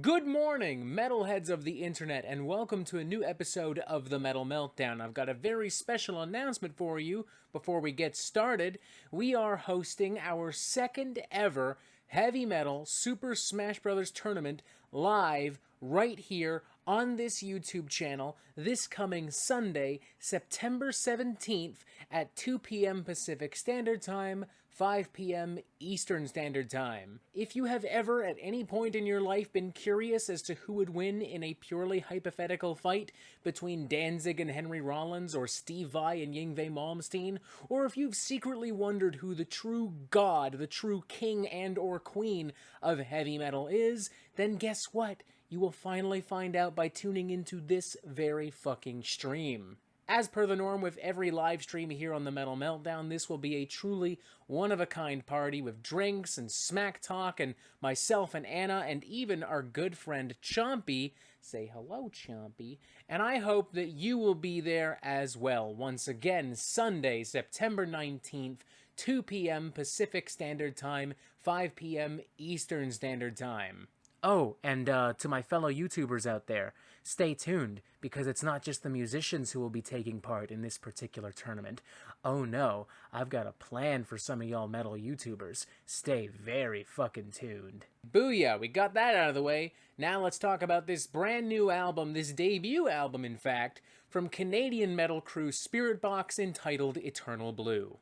Good morning, metalheads of the internet, and welcome to a new episode of the Metal Meltdown. I've got a very special announcement for you before we get started. We are hosting our second ever Heavy Metal Super Smash Bros. Tournament live right here on this YouTube channel this coming Sunday, September 17th at 2 p.m. Pacific Standard Time, 5 p.m. Eastern Standard Time. If you have ever at any point in your life been curious as to who would win in a purely hypothetical fight between Danzig and Henry Rollins or Steve Vai and Yngwie Malmsteen, or if you've secretly wondered who the true god, the true king and or queen of heavy metal is, then guess what? You will finally find out by tuning into this very fucking stream. As per the norm with every live stream here on the Metal Meltdown, this will be a truly one-of-a-kind party with drinks and smack talk and myself and Anna and even our good friend Chompy. Say hello, Chompy. And I hope that you will be there as well. Once again, Sunday, September 19th, 2 p.m. Pacific Standard Time, 5 p.m. Eastern Standard Time. Oh, and to my fellow YouTubers out there, stay tuned, because it's not just the musicians who will be taking part in this particular tournament. Oh no, I've got a plan for some of y'all metal YouTubers. Stay very fucking tuned. Booyah, we got that out of the way. Now let's talk about this brand new album, this debut album in fact, from Canadian metal crew Spiritbox entitled Eternal Blue.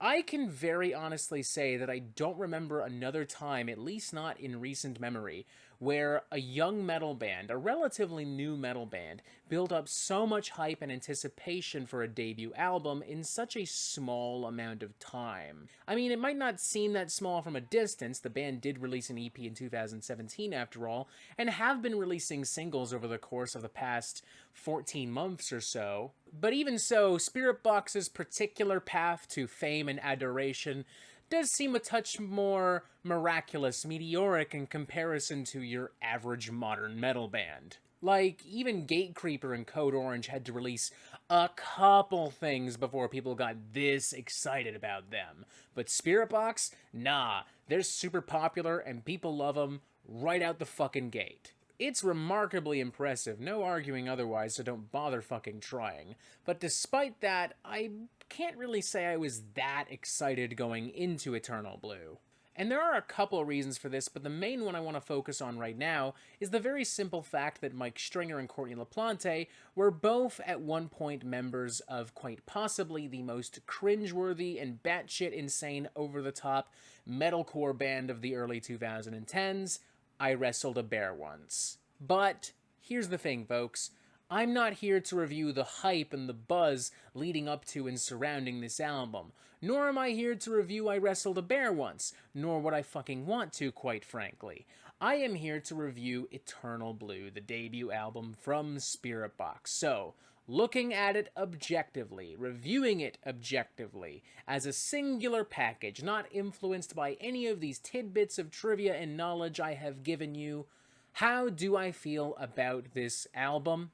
I can very honestly say that I don't remember another time, at least not in recent memory, where a young metal band, a relatively new metal band, built up so much hype and anticipation for a debut album in such a small amount of time. I mean, it might not seem that small from a distance. The band did release an EP in 2017 after all, and have been releasing singles over the course of the past 14 months or so. But even so, Spiritbox's particular path to fame and adoration does seem a touch more miraculous, meteoric in comparison to your average modern metal band. Like, even Gatecreeper and Code Orange had to release a couple things before people got this excited about them. But Spiritbox? Nah, they're super popular and people love them right out the fucking gate. It's remarkably impressive, no arguing otherwise, so don't bother fucking trying. But despite that, I can't really say I was that excited going into Eternal Blue. And there are a couple of reasons for this, but the main one I want to focus on right now is the very simple fact that Mike Stringer and Courtney LaPlante were both at one point members of quite possibly the most cringeworthy and batshit insane over-the-top metalcore band of the early 2010s, I Wrestled a Bear Once. But here's the thing, folks. I'm not here to review the hype and the buzz leading up to and surrounding this album, nor am I here to review I Wrestled a Bear Once, nor would I fucking want to, quite frankly. I am here to review Eternal Blue, the debut album from Spiritbox. So, looking at it objectively, reviewing it objectively, as a singular package, not influenced by any of these tidbits of trivia and knowledge I have given you, how do I feel about this album?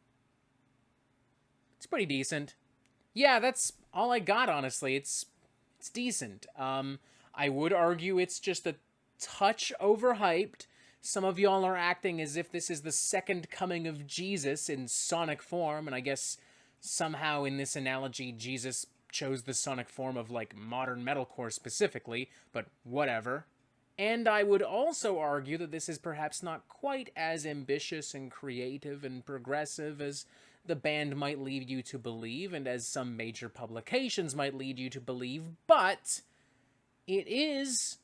It's pretty decent. Yeah, that's all I got, honestly. It's decent. I would argue it's just a touch overhyped. Some of y'all are acting as if this is the second coming of Jesus in sonic form, and I guess somehow in this analogy, Jesus chose the sonic form of, like, modern metalcore specifically, but whatever. And I would also argue that this is perhaps not quite as ambitious and creative and progressive as the band might lead you to believe, and as some major publications might lead you to believe, but it is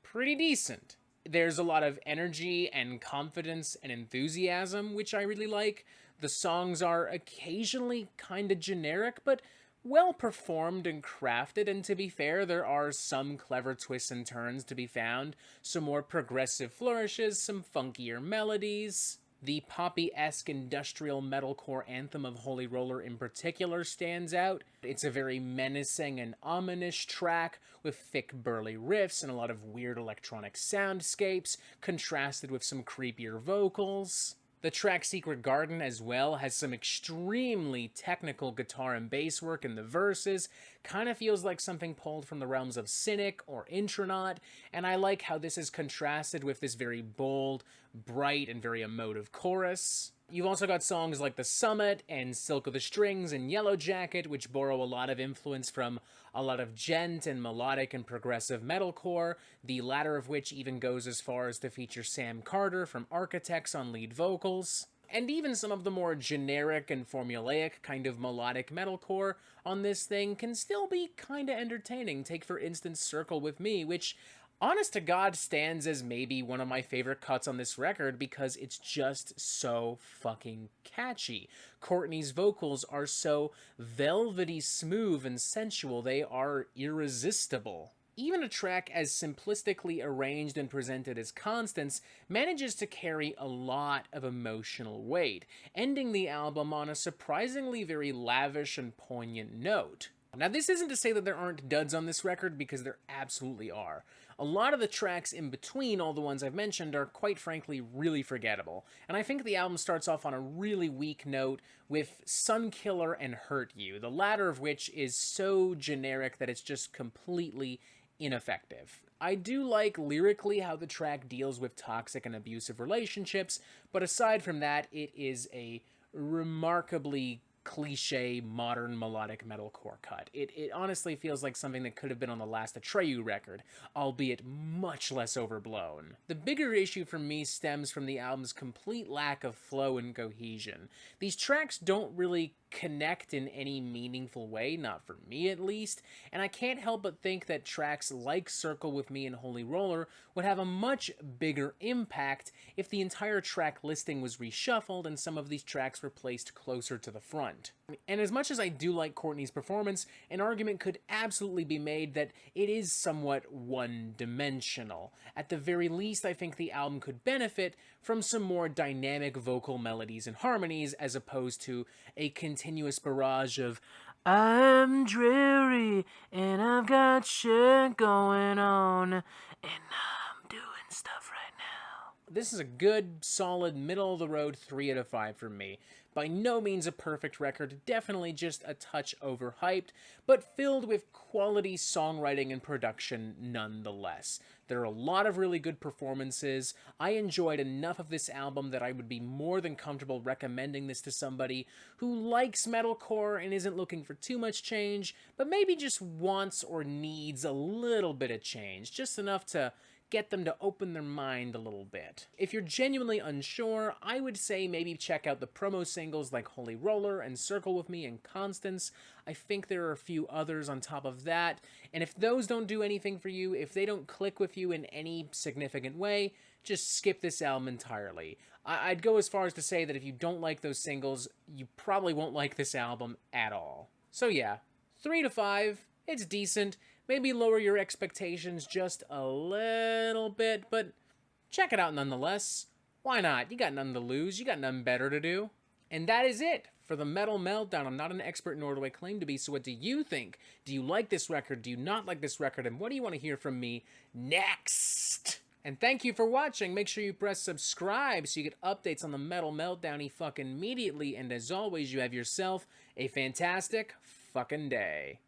pretty decent. There's a lot of energy and confidence and enthusiasm, which I really like. The songs are occasionally kinda generic, but well performed and crafted, and to be fair, there are some clever twists and turns to be found, some more progressive flourishes, some funkier melodies. The poppy-esque industrial metalcore anthem of Holy Roller in particular stands out. It's a very menacing and ominous track with thick burly riffs and a lot of weird electronic soundscapes, contrasted with some creepier vocals. The track Secret Garden as well has some extremely technical guitar and bass work in the verses, kind of feels like something pulled from the realms of Cynic or Intronaut, and I like how this is contrasted with this very bold, bright, and very emotive chorus. You've also got songs like The Summit and Silk of the Strings and Yellow Jacket, which borrow a lot of influence from a lot of djent and melodic and progressive metalcore, the latter of which even goes as far as to feature Sam Carter from Architects on lead vocals. And even some of the more generic and formulaic kind of melodic metalcore on this thing can still be kinda entertaining. Take for instance Circle With Me, which honest to God stands as maybe one of my favorite cuts on this record because it's just so fucking catchy. Courtney's vocals are so velvety smooth and sensual, they are irresistible. Even a track as simplistically arranged and presented as Constance manages to carry a lot of emotional weight, ending the album on a surprisingly very lavish and poignant note. Now, this isn't to say that there aren't duds on this record, because there absolutely are. A lot of the tracks in between all the ones I've mentioned are, quite frankly, really forgettable, and I think the album starts off on a really weak note with Sunkiller and Hurt You, the latter of which is so generic that it's just completely ineffective. I do like lyrically how the track deals with toxic and abusive relationships, but aside from that, it is a remarkably cliche modern melodic metalcore cut. It honestly feels like something that could have been on the last Atreyu record, albeit much less overblown. The bigger issue for me stems from the album's complete lack of flow and cohesion. These tracks don't really connect in any meaningful way, not for me at least, and I can't help but think that tracks like Circle With Me and Holy Roller would have a much bigger impact if the entire track listing was reshuffled and some of these tracks were placed closer to the front. And as much as I do like Courtney's performance, an argument could absolutely be made that it is somewhat one-dimensional. At the very least, I think the album could benefit from some more dynamic vocal melodies and harmonies as opposed to a continuous barrage of "I'm dreary and I've got shit going on and I'm doing stuff right now." This is a good, solid, middle-of-the-road 3 out of 5 for me. By no means a perfect record, definitely just a touch overhyped, but filled with quality songwriting and production nonetheless. There are a lot of really good performances. I enjoyed enough of this album that I would be more than comfortable recommending this to somebody who likes metalcore and isn't looking for too much change, but maybe just wants or needs a little bit of change, just enough to get them to open their mind a little bit. If you're genuinely unsure, I would say maybe check out the promo singles like Holy Roller and Circle With Me and Constance. I think there are a few others on top of that, and if those don't do anything for you, if they don't click with you in any significant way, just skip this album entirely. I'd go as far as to say that if you don't like those singles, you probably won't like this album at all. So yeah, 3 to 5, it's decent. Maybe lower your expectations just a little bit, but check it out nonetheless. Why not? You got nothing to lose. You got nothing better to do. And that is it for the Metal Meltdown. I'm not an expert, nor do I claim to be, so what do you think? Do you like this record? Do you not like this record? And what do you want to hear from me next? And thank you for watching. Make sure you press subscribe so you get updates on the Metal Meltdown fucking immediately. And as always, you have yourself a fantastic fucking day.